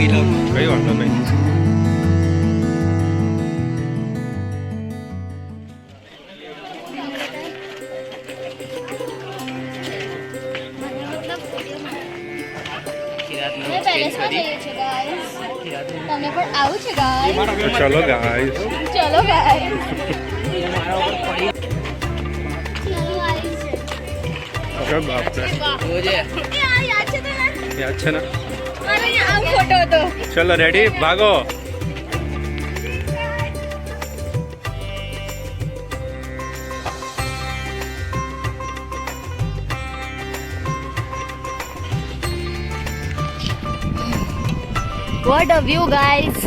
કઈ વાંધો નહીં. ચલો ગાઈસ, ચલો ગાઈસ. અરે બાપ રે, યાદ છે ને? ફોટો હતો. ચલો રેડી, ભાગો. What a view, guys.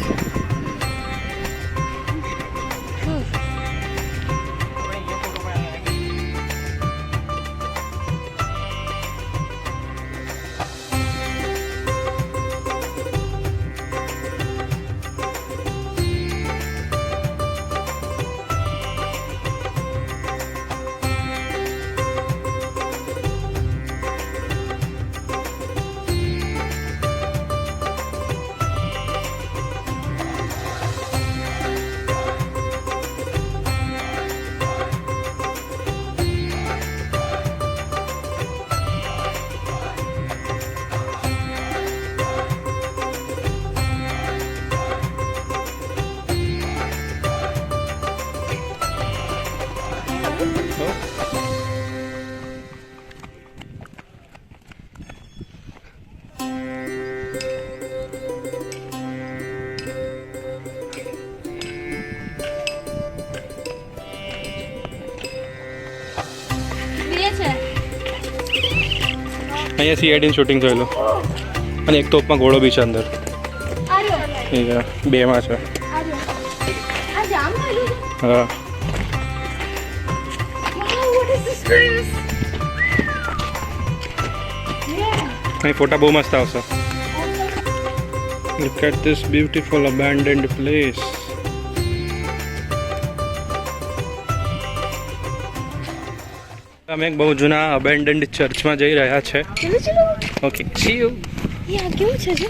અહીંયા સીઆઈડીની શૂટિંગ થયેલું અને એક તોપમાં ઘોડો બી છે અંદર. બેમાં છે. હા, અહીં ફોટા બહુ મસ્ત આવશે. Look at this beautiful abandoned place. અમે એક બહુ જૂના અબેન્ડન્ડ ચર્ચમાં જઈ રહ્યા છે. ચલો ચલો. Okay, C you. યા કેવું છે જો?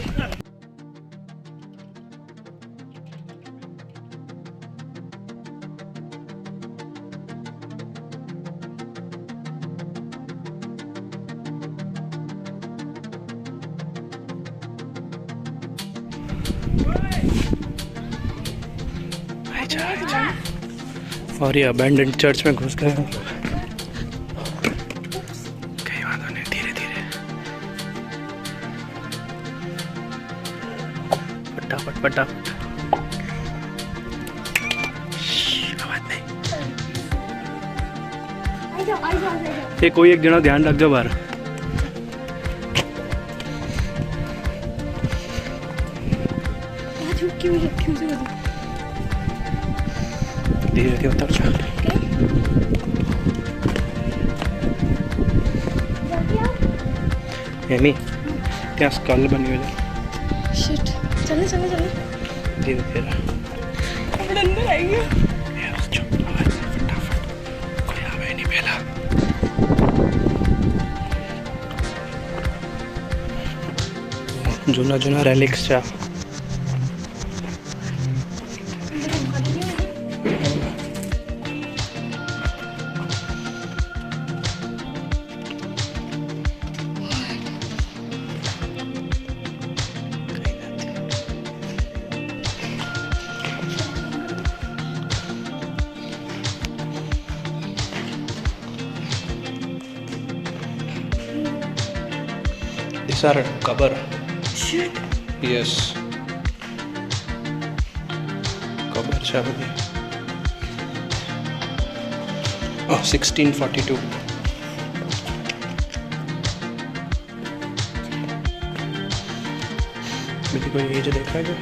और ये अबैंडन्ड चर्च में घुस गए. कहीं वादा नहीं, धीरे धीरे, फटाफट फटाफट. आवाज नहीं. ये कोई एक जना ध्यान रख दो बाहर. धीरे धीरे उतर जा. एमी, क्या स्कल बनी हुई है. शिट. चलो चलो चलो. धीरे धीरे. अब अंदर आएंगे. यस, चुप. आवाज से फटाफट. कोई आवे नहीं पहला. जूना जूना रेलिक्स છે. These are cover. Shit. Yes. Cover છે બધી. Oh, 1642. બીજી કોઈ એજ દેખાય છે?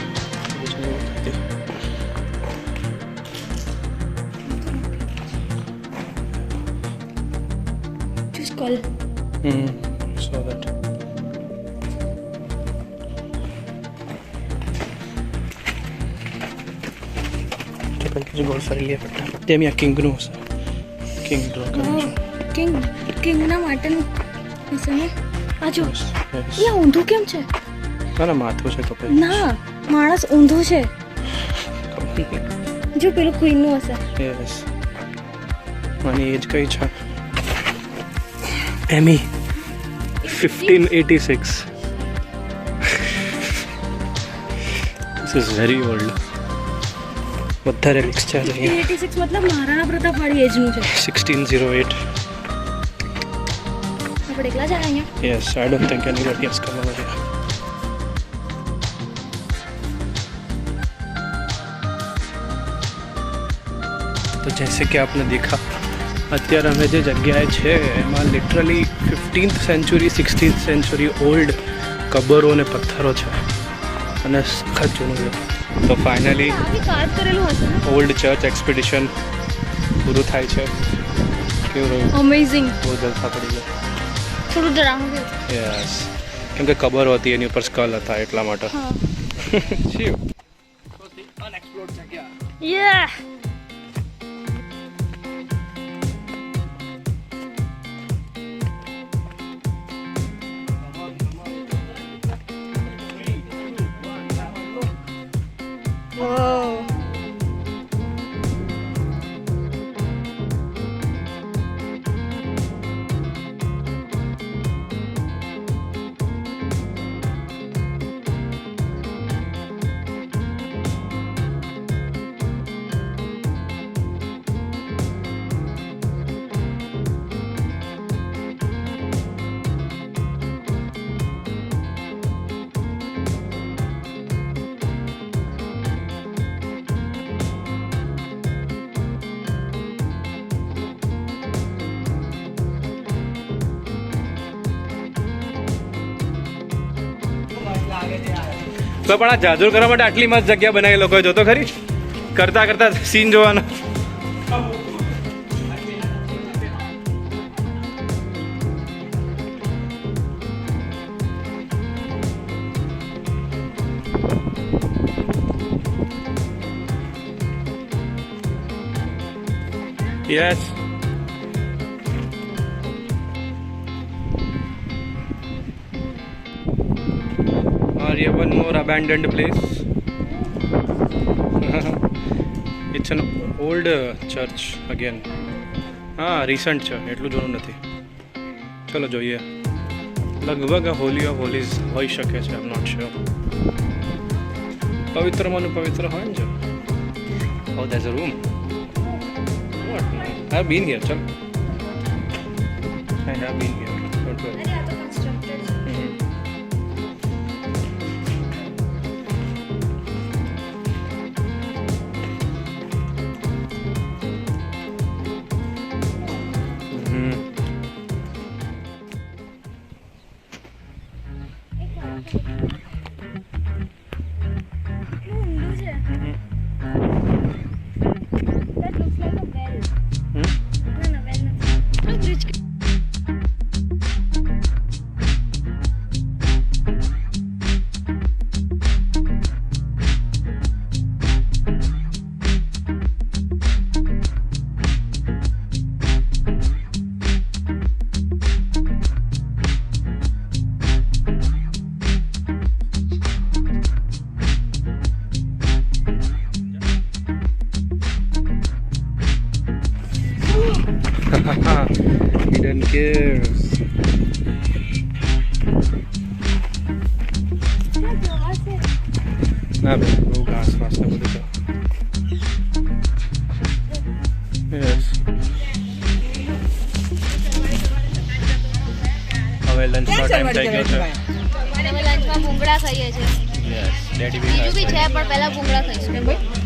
Just call. So that. ગોળ ફરી લે ફટાફટ. તેમ આ કિંગનું હશે. કિંગ ડ્રો કરવું છે. કિંગના માટેનું હશે ને. આ જો. Yes. એ ઊંધું કેમ છે? ના માથું છે કપે ના માણસ ઊંધો છે જો પેલું ક્વીનનું હશે યસ મારી એજ કઈ છે એમી 1586 This is very old. બધા relics છે અહીંયા 86 મતલબ મહારાણા પ્રતાપ વાળી એજનું છે 1608. આપણે એકલા જ આવ્યા અહીંયા Yes, I don't think anybody has come over here. तो जैसे कि आपने देखा અત્યારે અમે જે જગ્યાએ છે એમાં literally 15th century 16th century old કબરો અને પથ્થરો છે અને સખત જૂનું છે તો ફાઇનલી કાર્વ કરેલું હશે ને ઓલ્ડ ચર્ચ એક્સપિડિશન પૂરું થાય છે કેવું રહ્યું અમેઝિંગ બહુ જલસા પડી ગયો થોડું ડરાવનું યસ કેમ કે કબરો હતી એની ઉપર સ્કલ હતા એટલા માટે હા શિવ યે Whoa. તો પણ આ જાદુ કરવા માટે આટલી મસ્ત જગ્યા બનાવી લોકોએ જોતો ખરી કરતા કરતા સીન જોવાનો યસ और ये one more abandoned place. It's an old church again. હા રિસન્ટ છે એટલું જૂનું નથી ચલો જોઈએ લગભગ હોલી ઓફ હોલીઝ હોઈ શકે છે આઈ એમ નોટ શ્યોર પવિત્રમાંનું પવિત્ર હોય ને છે oh there's a room what I have been here ચલ I have been here don't worry અરે આ તો કન્સ્ટ્રક્ટેડ છે Hidden caves. ના બે બહુ ઘાસ વાસ ને બધું છે યસ હવે લંચનો ટાઈમ થઈ ગયો છે અમે લંચમાં ભૂંગળા ખાઈએ છીએ યસ ડેડી બી બીજું બી છે પણ પહેલા ભૂંગળા ખાઈશું